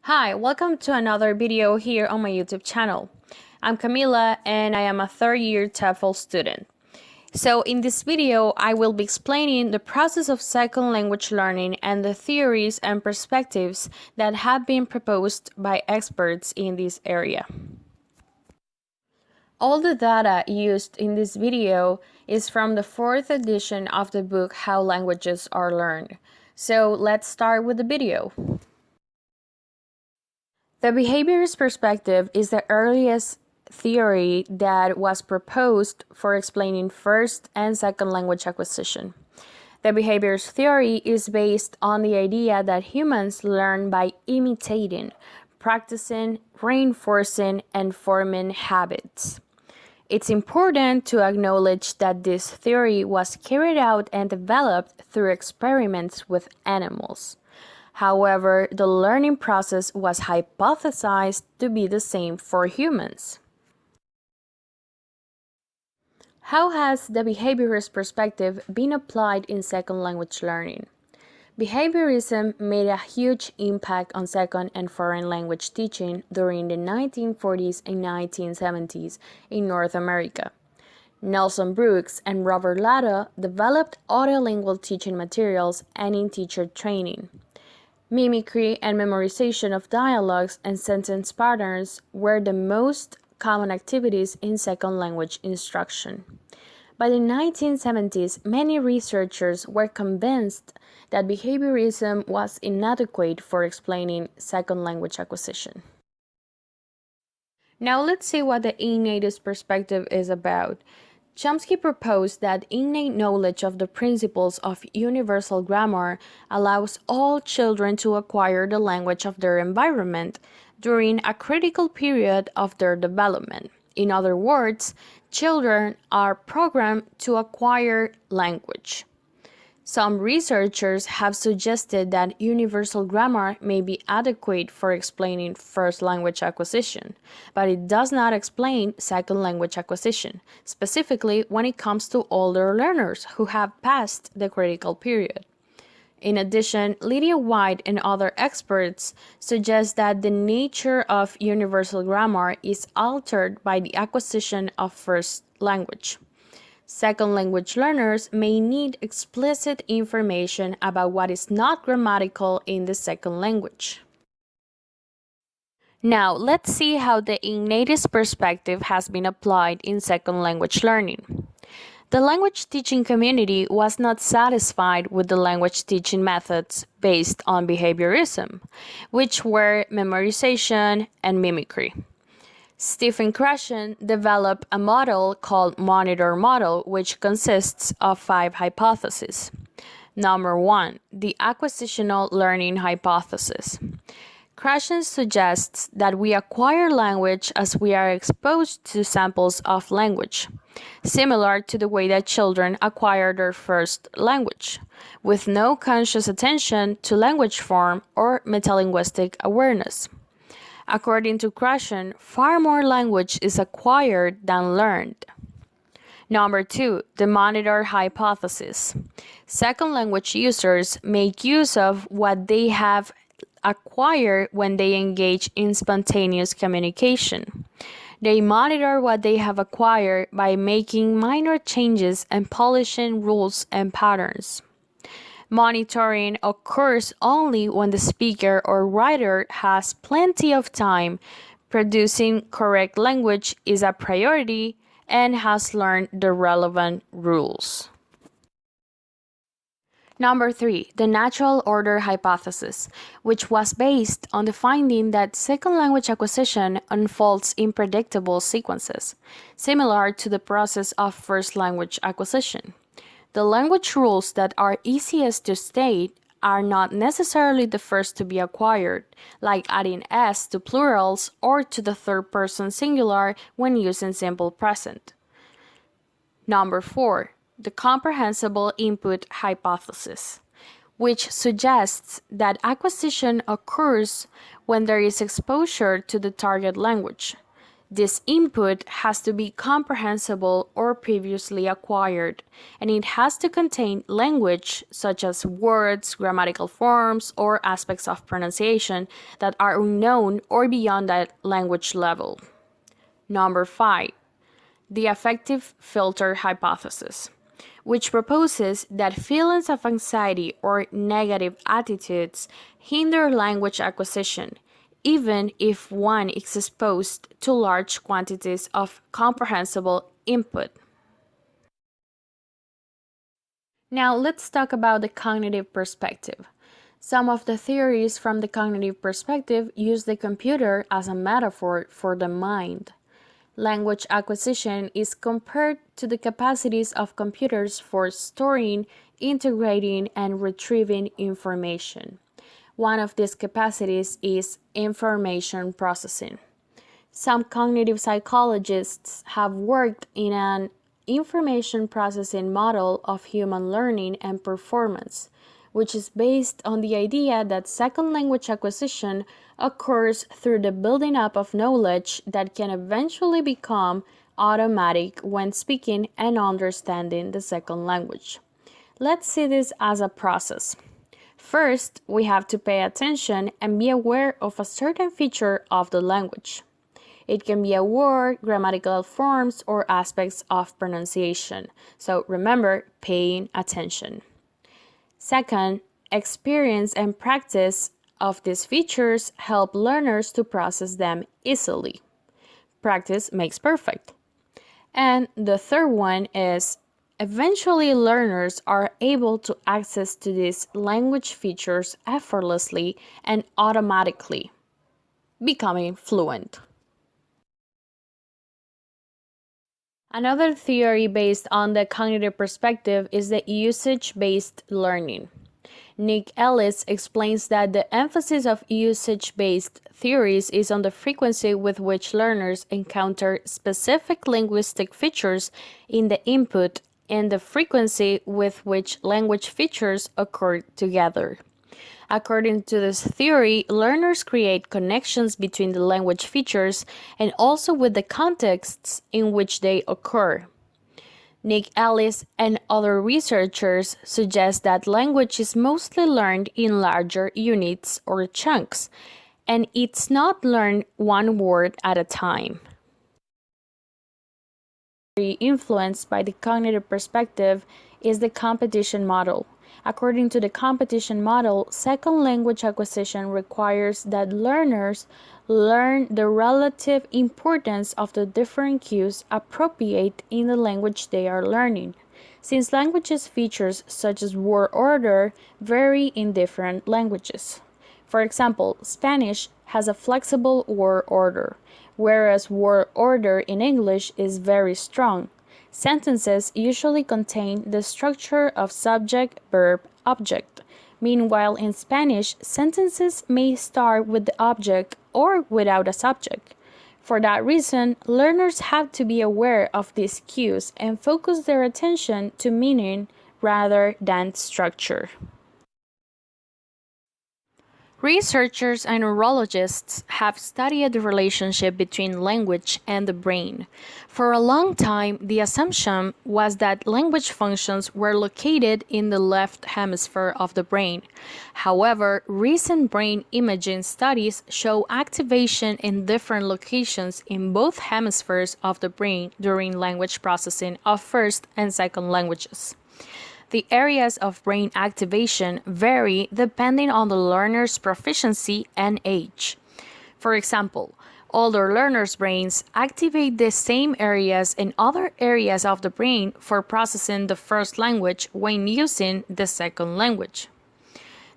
Hi, welcome to another video here on my YouTube channel. I'm Camila and I am a third-year TEFL student. So in this video, I will be explaining the process of second language learning and the theories and perspectives that have been proposed by experts in this area. All the data used in this video is from the 4th edition of the book How Languages Are Learned. So let's start with the video. The behaviorist perspective is the earliest theory that was proposed for explaining first and second language acquisition. The behaviorist theory is based on the idea that humans learn by imitating, practicing, reinforcing, and forming habits. It's important to acknowledge that this theory was carried out and developed through experiments with animals. However, the learning process was hypothesized to be the same for humans. How has the behaviorist perspective been applied in second language learning? Behaviorism made a huge impact on second and foreign language teaching during the 1940s and 1970s in North America. Nelson Brooks and Robert Latta developed audiolingual teaching materials and in teacher training. Mimicry and memorization of dialogues and sentence patterns were the most common activities in second language instruction. By the 1970s, many researchers were convinced that behaviorism was inadequate for explaining second language acquisition. Now let's see what the innatist perspective is about. Chomsky proposed that innate knowledge of the principles of universal grammar allows all children to acquire the language of their environment during a critical period of their development. In other words, children are programmed to acquire language. Some researchers have suggested that universal grammar may be adequate for explaining first language acquisition, but it does not explain second language acquisition, specifically when it comes to older learners who have passed the critical period. In addition, Lydia White and other experts suggest that the nature of universal grammar is altered by the acquisition of first language. Second language learners may need explicit information about what is not grammatical in the second language. Now, let's see how the innatist perspective has been applied in second language learning. The language teaching community was not satisfied with the language teaching methods based on behaviorism, which were memorization and mimicry. Stephen Krashen developed a model called monitor model, which consists of 5 hypotheses. Number 1, the acquisitional learning hypothesis. Krashen suggests that we acquire language as we are exposed to samples of language, similar to the way that children acquire their first language, with no conscious attention to language form or metalinguistic awareness. According to Krashen, far more language is acquired than learned. Number 2, the monitor hypothesis. Second language users make use of what they have acquired when they engage in spontaneous communication. They monitor what they have acquired by making minor changes and polishing rules and patterns. Monitoring occurs only when the speaker or writer has plenty of time, producing correct language is a priority, and has learned the relevant rules. Number 3, the natural order hypothesis, which was based on the finding that second language acquisition unfolds in predictable sequences, similar to the process of first language acquisition. The language rules that are easiest to state are not necessarily the first to be acquired, like adding s to plurals or to the third person singular when using simple present. Number 4, the comprehensible input hypothesis, which suggests that acquisition occurs when there is exposure to the target language. This input has to be comprehensible or previously acquired, and it has to contain language such as words, grammatical forms, or aspects of pronunciation that are unknown or beyond that language level. Number 5. The affective filter hypothesis, which proposes that feelings of anxiety or negative attitudes hinder language acquisition, even if one is exposed to large quantities of comprehensible input. Now let's talk about the cognitive perspective. Some of the theories from the cognitive perspective use the computer as a metaphor for the mind. Language acquisition is compared to the capacities of computers for storing, integrating, and retrieving information. One of these capacities is information processing. Some cognitive psychologists have worked in an information processing model of human learning and performance, which is based on the idea that second language acquisition occurs through the building up of knowledge that can eventually become automatic when speaking and understanding the second language. Let's see this as a process. First, we have to pay attention and be aware of a certain feature of the language. It can be a word, grammatical forms, or aspects of pronunciation. So remember, paying attention. Second, experience and practice of these features help learners to process them easily. Practice makes perfect. And the third one is eventually learners are able to access to these language features effortlessly and automatically, becoming fluent. Another theory based on the cognitive perspective is the usage-based learning. Nick Ellis explains that the emphasis of usage-based theories is on the frequency with which learners encounter specific linguistic features in the input and the frequency with which language features occur together. According to this theory, learners create connections between the language features and also with the contexts in which they occur. Nick Ellis and other researchers suggest that language is mostly learned in larger units or chunks, and it's not learned one word at a time. Influenced by the cognitive perspective is the competition model. According to the competition model, second language acquisition requires that learners learn the relative importance of the different cues appropriate in the language they are learning, since languages' features such as word order vary in different languages. For example, Spanish has a flexible word order, whereas word order in English is very strong. Sentences usually contain the structure of subject, verb, object. Meanwhile, in Spanish, sentences may start with the object or without a subject. For that reason, learners have to be aware of these cues and focus their attention to meaning rather than structure. Researchers and neurologists have studied the relationship between language and the brain. For a long time, the assumption was that language functions were located in the left hemisphere of the brain. However, recent brain imaging studies show activation in different locations in both hemispheres of the brain during language processing of first and second languages. The areas of brain activation vary depending on the learner's proficiency and age. For example, older learners' brains activate the same areas in other areas of the brain for processing the first language when using the second language.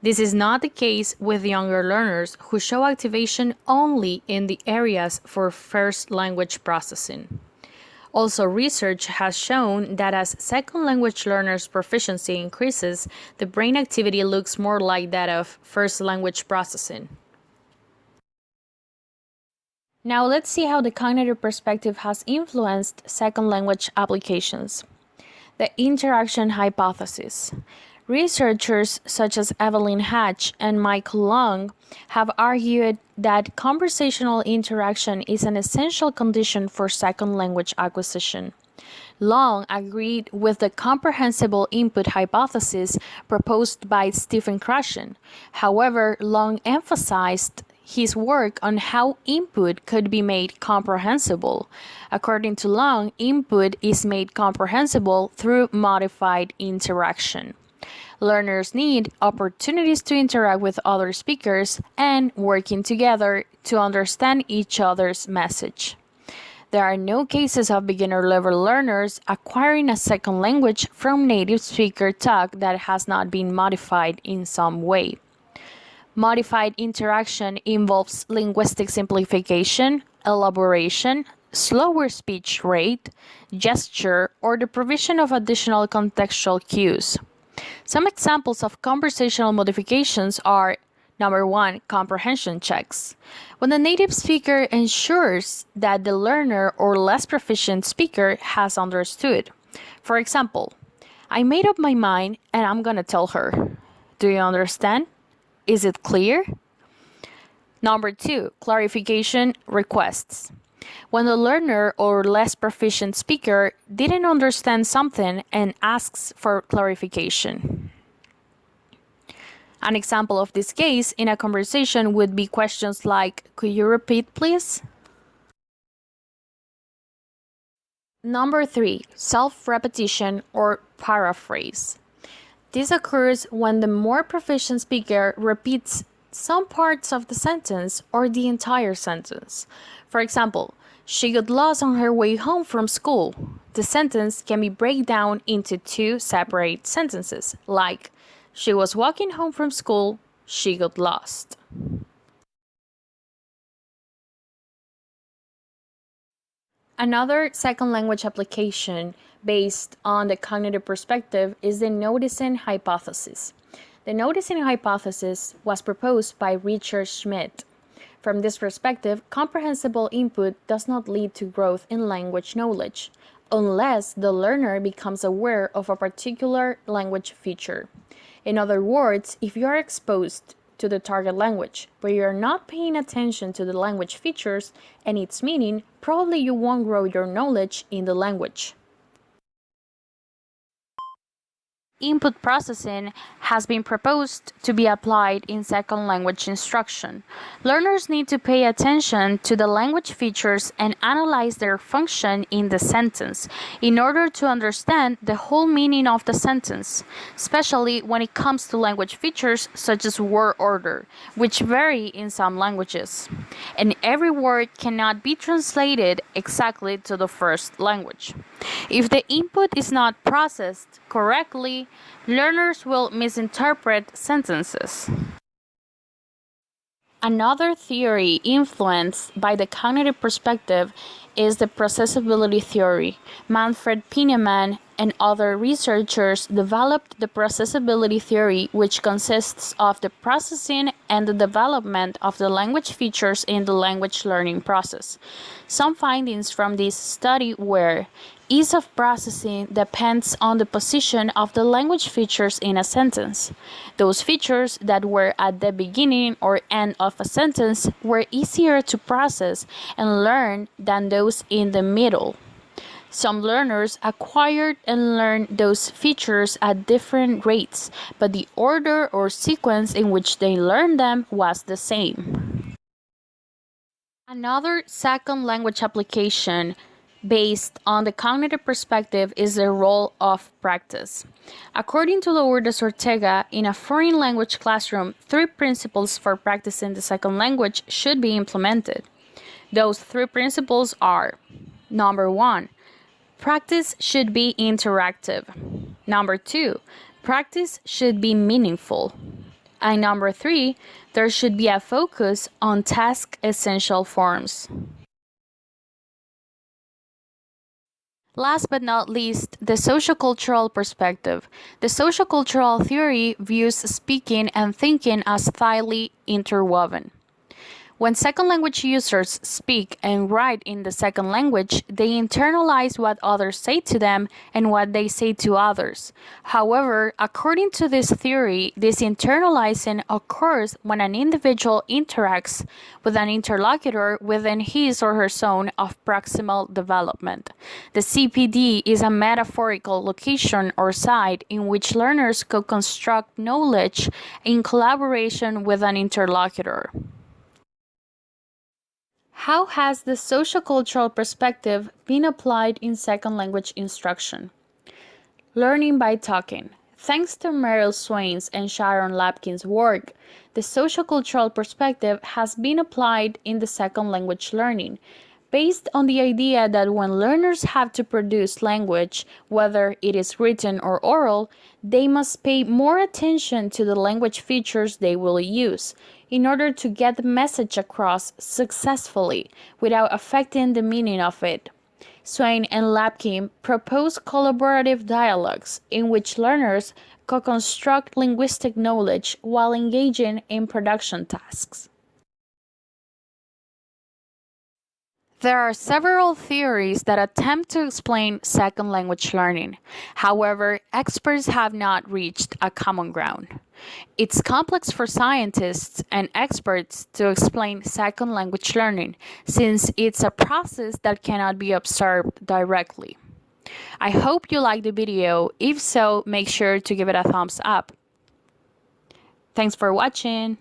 This is not the case with younger learners who show activation only in the areas for first language processing. Also, research has shown that as second language learners' proficiency increases, the brain activity looks more like that of first language processing. Now let's see how the cognitive perspective has influenced second language applications. The interaction hypothesis. Researchers such as Evelyn Hatch and Michael Long have argued that conversational interaction is an essential condition for second language acquisition. Long agreed with the comprehensible input hypothesis proposed by Stephen Krashen. However, Long emphasized his work on how input could be made comprehensible. According to Long, input is made comprehensible through modified interaction. Learners need opportunities to interact with other speakers and working together to understand each other's message. There are no cases of beginner-level learners acquiring a second language from native speaker talk that has not been modified in some way. Modified interaction involves linguistic simplification, elaboration, slower speech rate, gesture, or the provision of additional contextual cues. Some examples of conversational modifications are: number 1, comprehension checks. When the native speaker ensures that the learner or less proficient speaker has understood. For example, I made up my mind and I'm gonna tell her. Do you understand? Is it clear? Number 2, clarification requests. When the learner or less proficient speaker didn't understand something and asks for clarification. An example of this case in a conversation would be questions like, "Could you repeat, please?" Number 3, self-repetition or paraphrase. This occurs when the more proficient speaker repeats some parts of the sentence or the entire sentence. For example, she got lost on her way home from school. The sentence can be broken down into 2 separate sentences, like, she was walking home from school, she got lost. Another second language application based on the cognitive perspective is the noticing hypothesis. The noticing hypothesis was proposed by Richard Schmidt. From this perspective, comprehensible input does not lead to growth in language knowledge, unless the learner becomes aware of a particular language feature. In other words, if you are exposed to the target language, but you are not paying attention to the language features and its meaning, probably you won't grow your knowledge in the language. Input processing has been proposed to be applied in second language instruction. Learners need to pay attention to the language features and analyze their function in the sentence in order to understand the whole meaning of the sentence, especially when it comes to language features such as word order, which vary in some languages. And every word cannot be translated exactly to the first language. If the input is not processed correctly, learners will misinterpret sentences. Another theory influenced by the cognitive perspective is the processability theory. Manfred Pieneman and other researchers developed the processability theory, which consists of the processing and the development of the language features in the language learning process. Some findings from this study were: ease of processing depends on the position of the language features in a sentence. Those features that were at the beginning or end of a sentence were easier to process and learn than those in the middle. Some learners acquired and learned those features at different rates, but the order or sequence in which they learned them was the same. Another second language application based on the cognitive perspective is the role of practice. According to Lourdes Ortega, in a foreign language classroom, 3 principles for practicing the second language should be implemented. Those 3 principles are: number 1, practice should be interactive. Number 2, practice should be meaningful. And number 3, there should be a focus on task essential forms. Last but not least, the sociocultural perspective. The sociocultural theory views speaking and thinking as tightly interwoven. When second language users speak and write in the second language, they internalize what others say to them and what they say to others. However, according to this theory, this internalizing occurs when an individual interacts with an interlocutor within his or her zone of proximal development. The CPD is a metaphorical location or site in which learners co-construct knowledge in collaboration with an interlocutor. How has the sociocultural perspective been applied in second language instruction? Learning by talking. Thanks to Meryl Swain's and Sharon Lapkin's work, the sociocultural perspective has been applied in the second language learning, based on the idea that when learners have to produce language, whether it is written or oral, they must pay more attention to the language features they will use in order to get the message across successfully without affecting the meaning of it. Swain and Lapkin propose collaborative dialogues in which learners co-construct linguistic knowledge while engaging in production tasks. There are several theories that attempt to explain second language learning. However, experts have not reached a common ground. It's complex for scientists and experts to explain second language learning, since it's a process that cannot be observed directly. I hope you liked the video. If so, make sure to give it a thumbs up. Thanks for watching.